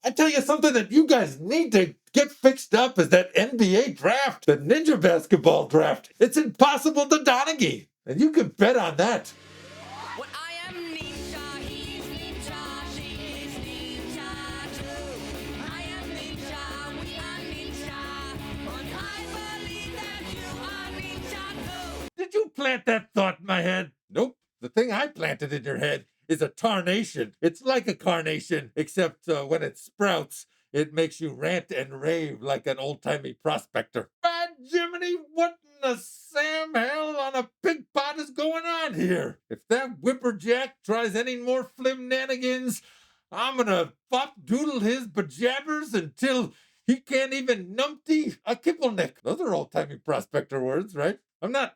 I tell you something that you guys need to get fixed up is that NBA draft, the ninja basketball draft. It's impossible to Donaghy, and you can bet on that. Well, I am ninja, he's ninja, she is ninja too. I am ninja, we are ninja, and I believe that you are ninja too. Did you plant that thought in my head? Nope. The thing I planted in your head is a tarnation. It's like a carnation, except when it sprouts, it makes you rant and rave like an old-timey prospector. By Jiminy, what in the Sam hell on a pig pot is going on here? If that whipperjack tries any more flimnanigans, I'm gonna fop doodle his bejabbers until he can't even numpty a kippelnick. Those are old-timey prospector words, right? I'm not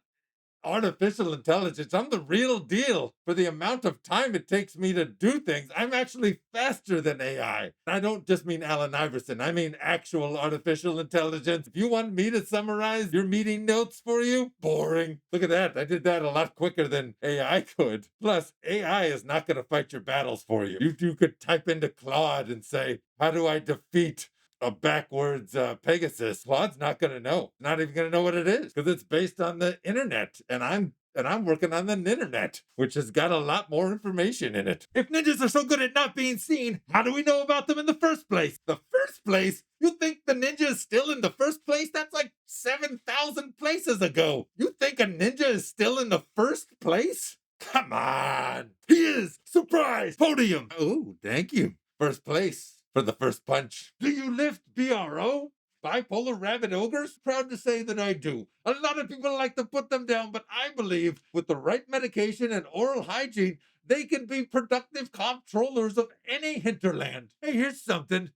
artificial intelligence. I'm the real deal. For the amount of time it takes me to do things, I'm actually faster than AI. I don't just mean Allen Iverson. I mean actual artificial intelligence. If you want me to summarize your meeting notes for you, boring. Look at that. I did that a lot quicker than AI could. Plus, AI is not going to fight your battles for you. You could type into Claude and say, how do I defeat a backwards Pegasus? Claude's not going to know. Not even going to know what it is because it's based on the internet, and I'm working on the internet, which has got a lot more information in it. If ninjas are so good at not being seen, how do we know about them in the first place? The first place? You think the ninja is still in the first place? That's like 7,000 places ago. You think a ninja is still in the first place? Come on. He is. Surprise. Podium. Oh, thank you. First place for the first punch. Do you lift BRO? Bipolar Rabbit Ogres? Proud to say that I do. A lot of people like to put them down, but I believe with the right medication and oral hygiene, they can be productive comptrollers of any hinterland. Hey, here's something.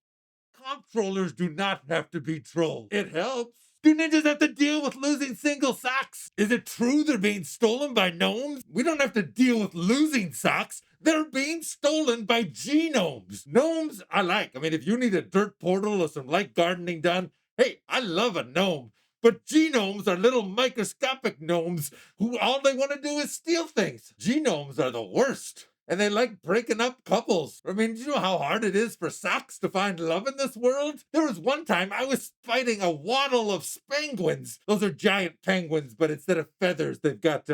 Comptrollers do not have to be trolls. It helps. Do ninjas have to deal with losing single socks? Is it true they're being stolen by gnomes? We don't have to deal with losing socks. They're being stolen by genomes. Gnomes, I like. I mean, if you need a dirt portal or some light gardening done, hey, I love a gnome. But genomes are little microscopic gnomes who all they want to do is steal things. Genomes are the worst. And they like breaking up couples. I mean, do you know how hard it is for socks to find love in this world? There was one time I was fighting a waddle of spanguins. Those are giant penguins, but instead of feathers, they've got,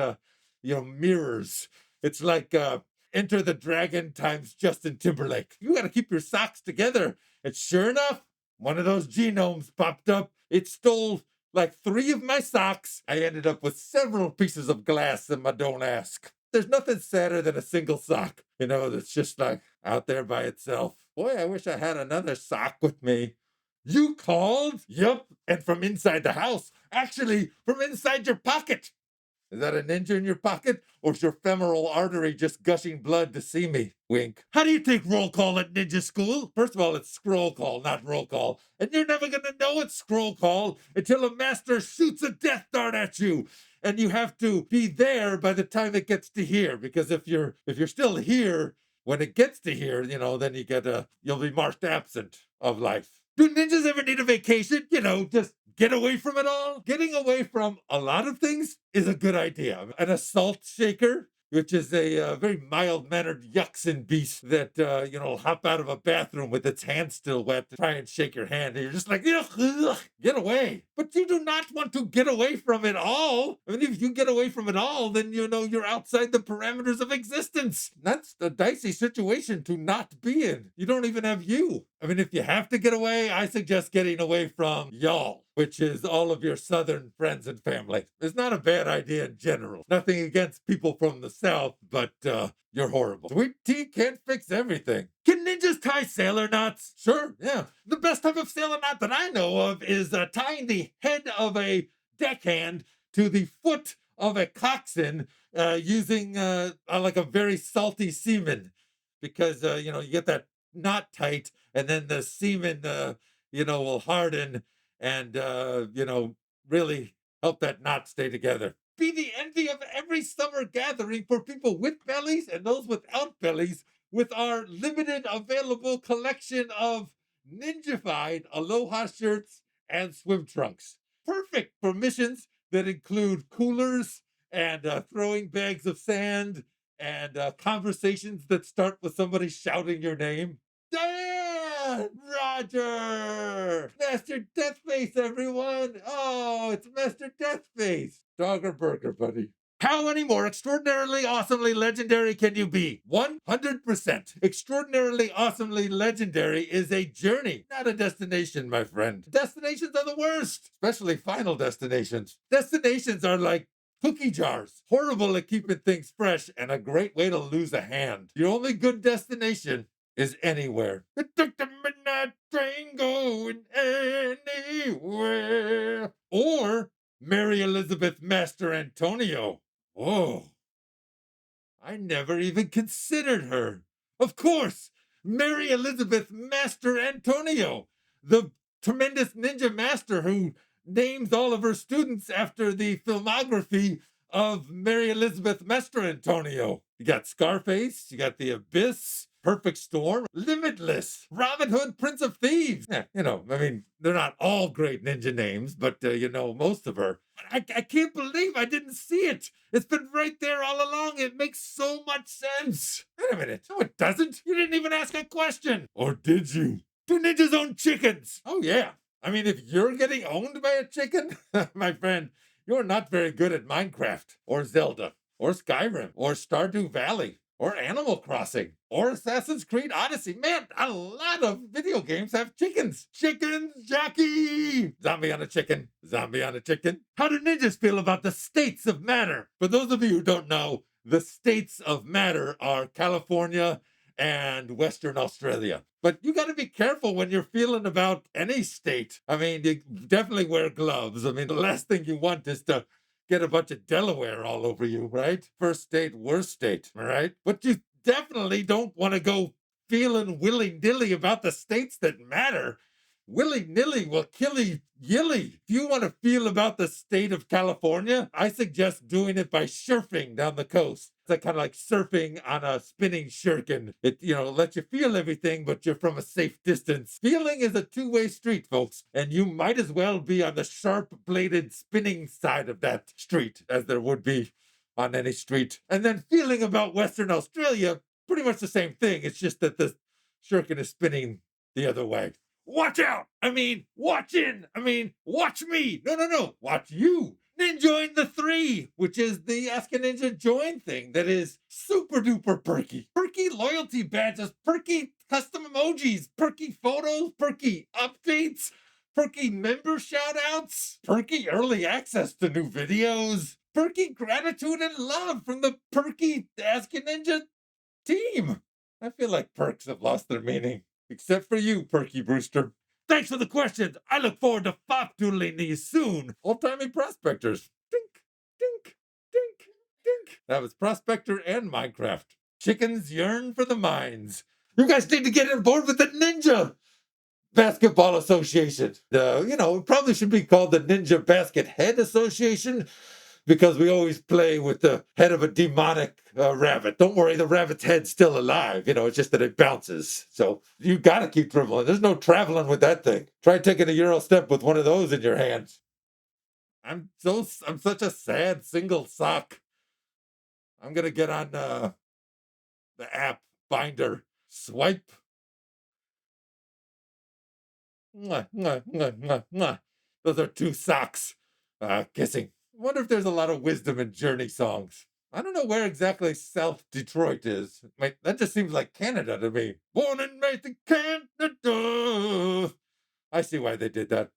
mirrors. It's like Enter the Dragon times Justin Timberlake. You got to keep your socks together. And sure enough, one of those genomes popped up. It stole like 3 of my socks. I ended up with several pieces of glass in my don't ask. There's nothing sadder than a single sock, that's just like out there by itself. Boy, I wish I had another sock with me. You called? Yup. And from inside the house. Actually, from inside your pocket. Is that a ninja in your pocket? Or is your femoral artery just gushing blood to see me? Wink. How do you take roll call at ninja school? First of all, it's scroll call, not roll call. And you're never going to know it's scroll call until a master shoots a death dart at you. And you have to be there by the time it gets to here. Because if you're still here when it gets to here, then you'll be marked absent of life. Do ninjas ever need a vacation? Just get away from it all? Getting away from a lot of things is a good idea. An assault shaker, which is a very mild-mannered yuxin beast that, will hop out of a bathroom with its hand still wet to try and shake your hand. And you're just like, ugh, get away. But you do not want to get away from it all. I mean, if you get away from it all, then, you're outside the parameters of existence. That's a dicey situation to not be in. You don't even have you. I mean, if you have to get away, I suggest getting away from y'all, which is all of your Southern friends and family. It's not a bad idea in general. Nothing against people from the South, but you're horrible. Sweet tea can't fix everything. Can ninjas tie sailor knots? Sure, yeah. The best type of sailor knot that I know of is tying the head of a deckhand to the foot of a coxswain using like a very salty semen. Because, you get that knot tight and then the semen, will harden and, really help that knot stay together. Be the envy of every summer gathering for people with bellies and those without bellies with our limited available collection of Ninjified Aloha shirts and swim trunks. Perfect for missions that include coolers and throwing bags of sand and conversations that start with somebody shouting your name. Damn! on, Roger! Master Deathface, everyone! Oh, it's Master Deathface! Dogger burger, buddy. How many more extraordinarily, awesomely legendary can you be? 100%. Extraordinarily, awesomely legendary is a journey, not a destination, my friend. Destinations are the worst, especially final destinations. Destinations are like cookie jars, horrible at keeping things fresh and a great way to lose a hand. Your only good destination is anywhere. It took the midnight train going anywhere. Or Mary Elizabeth Mastrantonio. Oh, I never even considered her. Of course, Mary Elizabeth Mastrantonio, the tremendous ninja master who names all of her students after the filmography of Mary Elizabeth Mastrantonio. You got Scarface, you got The Abyss, Perfect Storm, Limitless, Robin Hood, Prince of Thieves. Yeah, they're not all great ninja names, but most of her. I can't believe I didn't see it. It's been right there all along. It makes so much sense. Wait a minute. No, it doesn't. You didn't even ask a question. Or did you? Do ninjas own chickens? Oh, yeah. If you're getting owned by a chicken, my friend, you're not very good at Minecraft, or Zelda, or Skyrim, or Stardew Valley, or Animal Crossing, or Assassin's Creed Odyssey. Man, a lot of video games have chickens. Chickens, Jackie! Zombie on a chicken. Zombie on a chicken. How do ninjas feel about the states of matter? For those of you who don't know, the states of matter are California and Western Australia. But you got to be careful when you're feeling about any state. You definitely wear gloves. The last thing you want is to get a bunch of Delaware all over you, right? First state, worst state, all right? But you definitely don't want to go feeling willy-nilly about the states that matter. Willy-nilly will killy yilly. If you want to feel about the state of California, I suggest doing it by surfing down the coast. It's kind of like surfing on a spinning shuriken. It, lets you feel everything, but you're from a safe distance. Feeling is a two-way street, folks, and you might as well be on the sharp-bladed spinning side of that street as there would be on any street. And then feeling about Western Australia, pretty much the same thing. It's just that the shuriken is spinning the other way. Watch out! Watch in! Watch me! No. Watch you! Ninjoin the 3, which is the Ask a Ninja Join thing that is super duper perky. Perky loyalty badges, perky custom emojis, perky photos, perky updates, perky member shoutouts, perky early access to new videos, perky gratitude and love from the perky Ask a Ninja team. I feel like perks have lost their meaning. Except for you, Perky Brewster. Thanks for the questions. I look forward to fop-doodling these soon. Old-timey prospectors. Dink, dink, dink, dink. That was Prospector and Minecraft. Chickens yearn for the mines. You guys need to get on board with the Ninja Basketball Association. It probably should be called the Ninja Basket Head Association, because we always play with the head of a demonic rabbit. Don't worry, the rabbit's head's still alive. It's just that it bounces. So you got to keep dribbling. There's no traveling with that thing. Try taking a Euro step with one of those in your hands. I'm such a sad single sock. I'm going to get on the app Binder. Swipe. Mwah, mwah, mwah, mwah, mwah. Those are two socks. Kissing. I wonder if there's a lot of wisdom in Journey songs. I don't know where exactly South Detroit is. Wait, that just seems like Canada to me. Born and raised in Canada. I see why they did that.